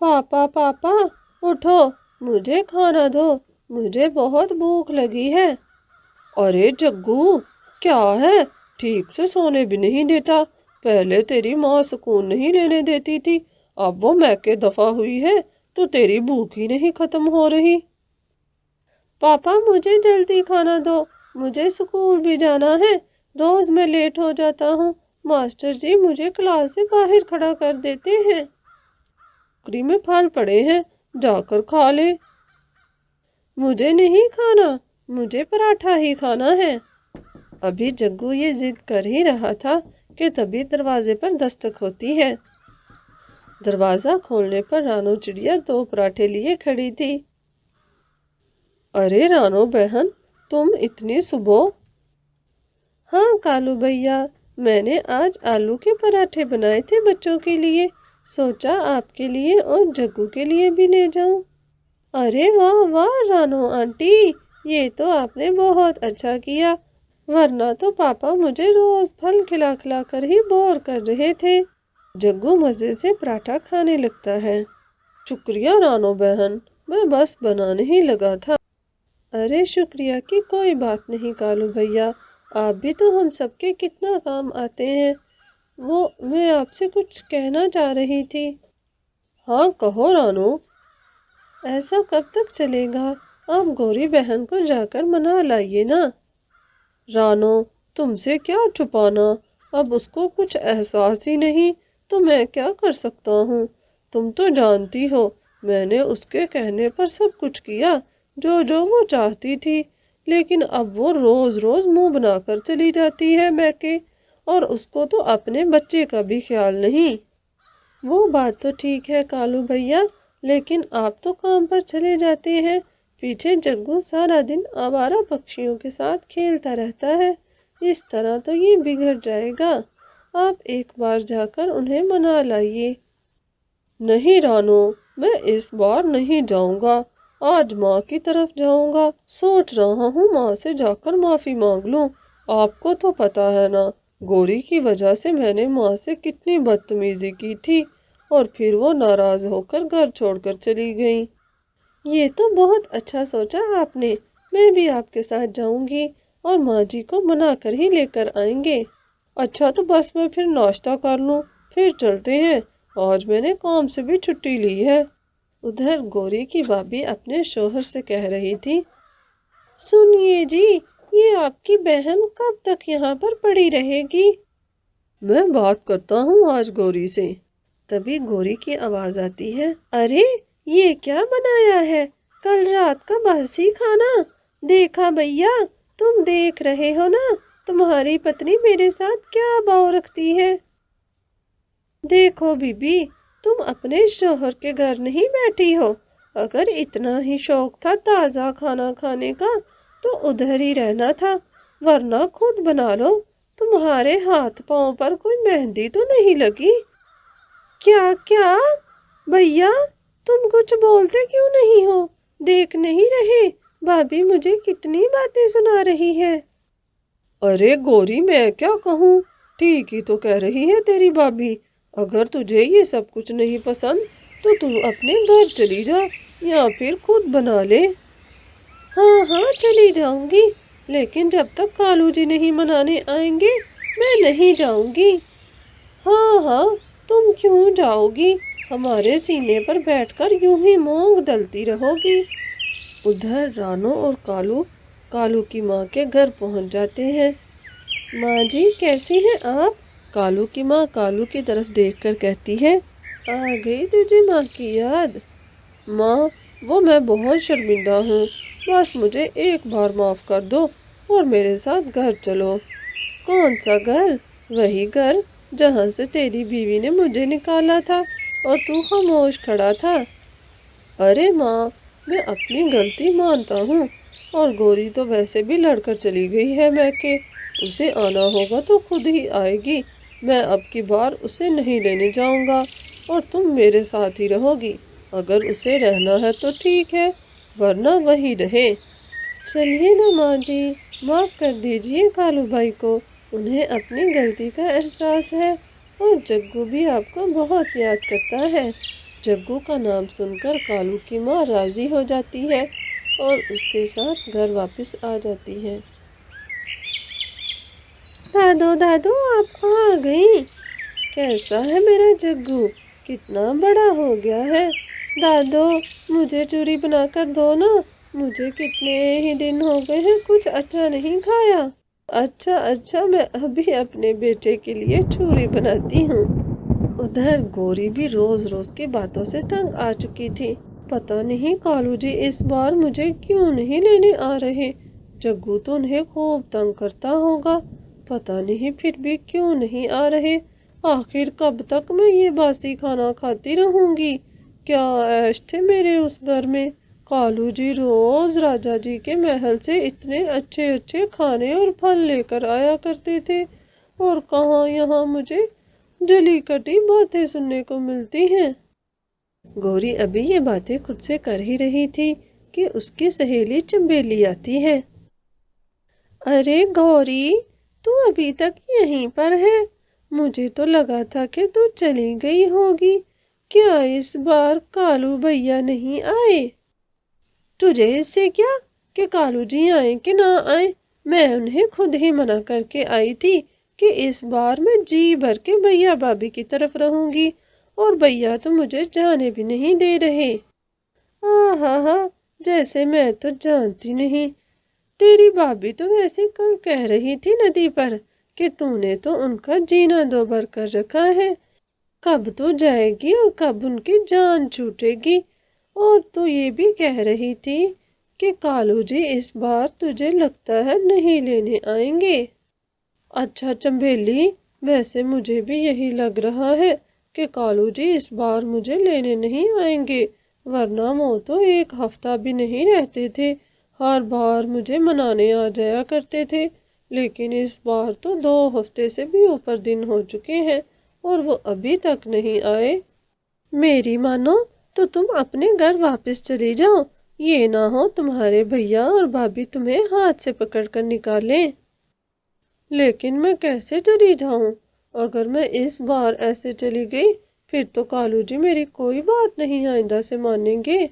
पापा पापा उठो, मुझे खाना दो, मुझे बहुत भूख लगी है। अरे जग्गू, क्या है? ठीक से सोने भी नहीं देता। पहले तेरी माँ सुकून नहीं लेने देती थी, अब वो मैके दफा हुई है तो तेरी भूख ही नहीं खत्म हो रही। पापा मुझे जल्दी खाना दो, मुझे स्कूल भी जाना है। रोज मैं लेट हो जाता हूँ, मास्टर जी मुझे क्लास से बाहर खड़ा कर देते हैं। टोकरी में फल पड़े हैं, जाकर खा ले। मुझे नहीं खाना, मुझे पराठा ही खाना है। अभी जग्गू ये जिद कर ही रहा था कि तभी दरवाजे पर दस्तक होती है। दरवाजा खोलने पर रानो चिड़िया 2 पराठे लिए खड़ी थी। अरे रानो बहन, तुम इतनी सुबह? हाँ कालू भैया, मैंने आज आलू के पराठे बनाए थे बच्चों के लिए, सोचा आपके लिए और जग्गू के लिए भी ले जाऊं। अरे वाह वाह रानो आंटी, ये तो आपने बहुत अच्छा किया, वरना तो पापा मुझे रोज फल खिला खिला कर ही बोर कर रहे थे। जग्गू मजे से पराठा खाने लगता है। शुक्रिया रानो बहन, मैं बस बनाने ही लगा था। अरे शुक्रिया की कोई बात नहीं कालू भैया, आप भी तो हम सबके कितना काम आते हैं। वो मैं आपसे कुछ कहना चाह रही थी। हाँ कहो रानो। ऐसा कब तक चलेगा? आप गौरी बहन को जाकर मना लाइए ना। रानो, तुमसे क्या छुपाना, अब उसको कुछ एहसास ही नहीं तो मैं क्या कर सकता हूँ। तुम तो जानती हो, मैंने उसके कहने पर सब कुछ किया जो जो वो चाहती थी, लेकिन अब वो रोज रोज मुंह बनाकर चली जाती है मैके, और उसको तो अपने बच्चे का भी ख्याल नहीं। वो बात तो ठीक है कालू भैया, लेकिन आप तो काम पर चले जाते हैं, पीछे जग्गू सारा दिन आवारा पक्षियों के साथ खेलता रहता है। इस तरह तो ये बिगड़ जाएगा। आप एक बार जाकर उन्हें मना लाइए। नहीं रानो, मैं इस बार नहीं जाऊंगा, आज माँ की तरफ जाऊंगा। सोच रहा हूँ माँ से जाकर माफ़ी मांग लूँ। आपको तो पता है ना, गौरी की वजह से मैंने माँ से कितनी बदतमीजी की थी, और फिर वो नाराज़ होकर घर छोड़कर चली गई। ये तो बहुत अच्छा सोचा आपने, मैं भी आपके साथ जाऊंगी और माँ जी को मना कर ही लेकर आएंगे। अच्छा तो बस मैं फिर नाश्ता कर लूँ, फिर चलते हैं, आज मैंने काम से भी छुट्टी ली है। उधर गौरी की भाभी अपने शौहर से कह रही थी, सुनिए जी, ये आपकी बहन कब तक यहाँ पर पड़ी रहेगी? मैं बात करता हूँ आज गौरी से। तभी गौरी की आवाज आती है, अरे ये क्या बनाया है, कल रात का बासी खाना। देखा भैया, तुम देख रहे हो ना, तुम्हारी पत्नी मेरे साथ क्या भाव रखती है। देखो बीबी, तुम अपने शौहर के घर नहीं बैठी हो, अगर इतना ही शौक था ताज़ा खाना खाने का तो उधर ही रहना था, वरना खुद बना लो। तुम्हारे हाथ पांव पर कोई मेहंदी तो नहीं लगी? क्या क्या भैया, तुम कुछ बोलते क्यों नहीं हो? देख नहीं रहे भाभी मुझे कितनी बातें सुना रही है। अरे गौरी, मैं क्या कहूँ, ठीक ही तो कह रही है तेरी भाभी। अगर तुझे ये सब कुछ नहीं पसंद तो तू अपने घर चली जा या फिर खुद बना ले। हाँ हाँ चली जाऊंगी, लेकिन जब तक कालू जी नहीं मनाने आएंगे मैं नहीं जाऊंगी। हाँ हाँ, तुम क्यों जाओगी, हमारे सीने पर बैठकर यूं ही मूंग दलती रहोगी। उधर रानो और कालू कालू की माँ के घर पहुँच जाते हैं। माँ जी कैसी हैं आप? कालू की माँ कालू की तरफ देखकर कहती है, आ गई तुझे माँ की याद? माँ, वो मैं बहुत शर्मिंदा हूँ, बस मुझे एक बार माफ़ कर दो और मेरे साथ घर चलो। कौन सा घर? वही घर जहाँ से तेरी बीवी ने मुझे निकाला था और तू खामोश खड़ा था। अरे माँ, मैं अपनी गलती मानता हूँ, और गौरी तो वैसे भी लड़कर चली गई है मैके, उसे आना होगा तो खुद ही आएगी। मैं अब की बार उसे नहीं लेने जाऊँगा और तुम मेरे साथ ही रहोगी। अगर उसे रहना है तो ठीक है, वरना वही रहे। चलिए ना माँ जी, माफ़ कर दीजिए कालू भाई को, उन्हें अपनी गलती का एहसास है और जग्गू भी आपको बहुत याद करता है। जग्गू का नाम सुनकर कालू की माँ राजी हो जाती है और उसके साथ घर वापस आ जाती है। दादू दादू आप आ गई। कैसा है मेरा जग्गू, कितना बड़ा हो गया है। दादू मुझे चूरी बनाकर दो ना, मुझे कितने ही दिन हो गए हैं कुछ अच्छा नहीं खाया। अच्छा अच्छा, मैं अभी अपने बेटे के लिए चूरी बनाती हूँ। उधर गौरी भी रोज रोज की बातों से तंग आ चुकी थी। पता नहीं कालू जी इस बार मुझे क्यों नहीं लेने आ रहे। जग्गू तो उन्हें खूब तंग करता होगा, पता नहीं फिर भी क्यों नहीं आ रहे। आखिर कब तक मैं ये बासी खाना खाती रहूंगी। क्या ऐश थे मेरे उस घर में। कालू जी रोज राजा जी के महल से इतने अच्छे अच्छे खाने और फल लेकर आया करते थे, और कहाँ यहाँ मुझे जली कटी बातें सुनने को मिलती हैं। गौरी अभी ये बातें खुद से कर ही रही थी कि उसकी सहेली चंबेली आती है। अरे गौरी, तू अभी तक यहीं पर है? मुझे तो लगा था कि तू चली गई होगी। क्या इस बार कालू भैया नहीं आए? तुझे इससे क्या कि कालू जी आए कि ना आए, मैं उन्हें खुद ही मना करके आई थी कि इस बार मैं जी भर के भैया भाभी की तरफ रहूंगी, और भैया तो मुझे जाने भी नहीं दे रहे। हाँ, जैसे मैं तो जानती नहीं। तेरी भाभी तो वैसे कल कह रही थी नदी पर कि तूने तो उनका जीना दो भर कर रखा है। कब तो जाएगी और कब उनकी जान छूटेगी। और तो ये भी कह रही थी कि कालू जी इस बार तुझे लगता है नहीं लेने आएंगे। अच्छा चंबेली, वैसे मुझे भी यही लग रहा है कि कालू जी इस बार मुझे लेने नहीं आएंगे, वरना वो तो एक हफ्ता भी नहीं रहते थे, हर बार मुझे मनाने आ जाया करते थे। लेकिन इस बार तो 2 हफ्ते से भी ऊपर दिन हो चुके हैं और वो अभी तक नहीं आए। मेरी मानो तो तुम अपने घर वापस चली जाओ, ये ना हो तुम्हारे भैया और भाभी तुम्हें हाथ से पकड़कर निकालें। लेकिन मैं कैसे चली जाऊं? अगर मैं इस बार ऐसे चली गई फिर तो कालू जी मेरी कोई बात नहीं आइंदा से मानेंगे।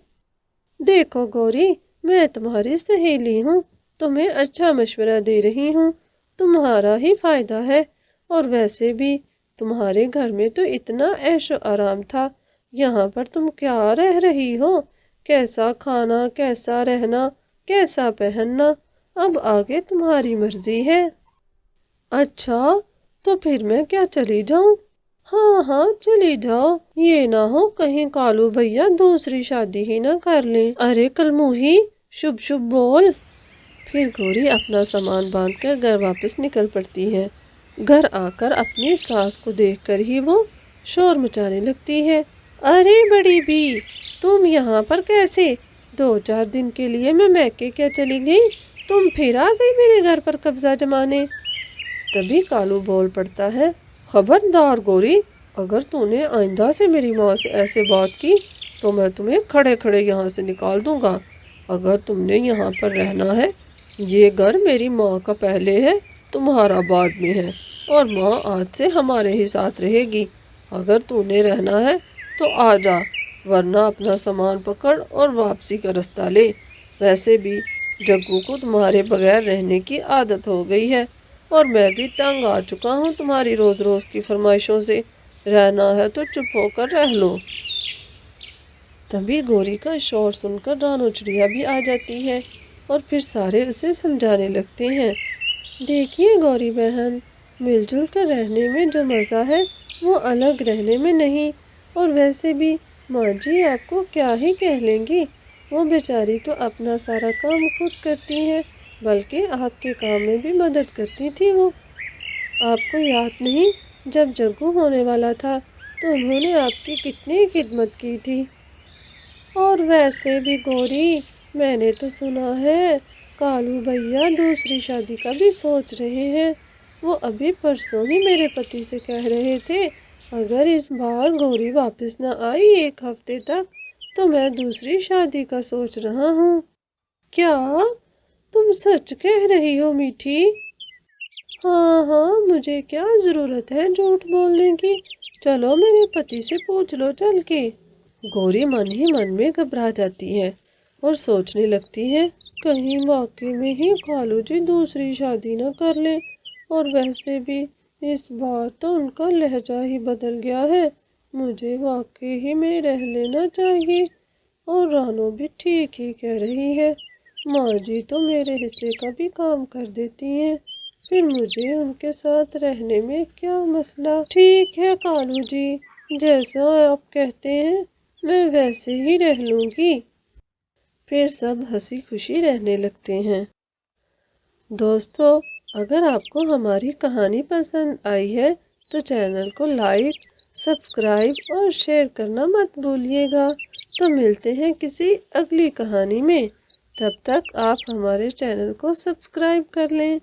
देखो गौरी, मैं तुम्हारी सहेली हूँ, तुम्हें अच्छा मशवरा दे रही हूँ, तुम्हारा ही फायदा है। और वैसे भी तुम्हारे घर में तो इतना ऐशो आराम था, यहाँ पर तुम क्या रह रही हो। कैसा खाना, कैसा रहना, कैसा पहनना, अब आगे तुम्हारी मर्जी है। अच्छा, तो फिर मैं क्या चली जाऊं? हाँ, चली जाओ, ये ना हो कहीं कालू भैया दूसरी शादी ही ना कर लें। अरे कलमुही, शुभ शुभ बोल। फिर गौरी अपना सामान बांधकर घर वापस निकल पड़ती है। घर आकर अपनी सास को देखकर ही वो शोर मचाने लगती है। अरे बड़ी भी, तुम यहाँ पर कैसे? 2-4 दिन के लिए मैं मैके क्या चली गई, तुम फिर आ गई मेरे घर पर कब्जा जमाने। तभी कालू बोल पड़ता है, खबरदार गौरी, अगर तूने आइंदा से मेरी माँ से ऐसे बात की तो मैं तुम्हें खड़े खड़े यहाँ से निकाल दूंगा। अगर तुमने यहाँ पर रहना है, ये घर मेरी माँ का पहले है, तुम्हारा बाद में है, और माँ आज से हमारे ही साथ रहेगी। अगर तूने रहना है तो आ जा, वरना अपना सामान पकड़ और वापसी का रास्ता ले। वैसे भी जग्गू को तुम्हारे बगैर रहने की आदत हो गई है, और मैं भी तंग आ चुका हूँ तुम्हारी रोज रोज की फरमाइशों से। रहना है तो चुप होकर रह लो। तभी गौरी का शोर सुनकर रानो चिड़िया भी आ जाती है और फिर सारे उसे समझाने लगते हैं। देखिए गौरी बहन, मिलजुल कर रहने में जो मज़ा है वो अलग रहने में नहीं। और वैसे भी माँ जी आपको क्या ही कह लेंगी, वो बेचारी तो अपना सारा काम खुद करती हैं, बल्कि आपके काम में भी मदद करती थी वो। आपको याद नहीं, जब जग्गू होने वाला था तो उन्होंने आपकी कितनी खिदमत की थी। और वैसे भी गौरी, मैंने तो सुना है कालू भैया दूसरी शादी का भी सोच रहे हैं। वो अभी परसों ही मेरे पति से कह रहे थे, अगर इस बार गौरी वापस न आई 1 हफ्ते तक तो मैं दूसरी शादी का सोच रहा हूँ। क्या तुम सच कह रही हो मीठी? हाँ, मुझे क्या ज़रूरत है झूठ बोलने की। चलो मेरे पति से पूछ लो चल के। गौरी मन ही मन में घबरा जाती है और सोचने लगती है, कहीं वाकई में ही कालू जी दूसरी शादी न कर ले। और वैसे भी इस बार तो उनका लहजा ही बदल गया है। मुझे वाकई ही में रह लेना चाहिए। और रानो भी ठीक ही कह रही है। माँ जी तो मेरे हिस्से का भी काम कर देती हैं, फिर मुझे उनके साथ रहने में क्या मसला। ठीक है कालू जी, जैसा आप कहते हैं मैं वैसे ही रह लूँगी। फिर सब हंसी खुशी रहने लगते हैं। दोस्तों, अगर आपको हमारी कहानी पसंद आई है तो चैनल को लाइक, सब्सक्राइब और शेयर करना मत भूलिएगा। तो मिलते हैं किसी अगली कहानी में। तब तक आप हमारे चैनल को सब्सक्राइब कर लें।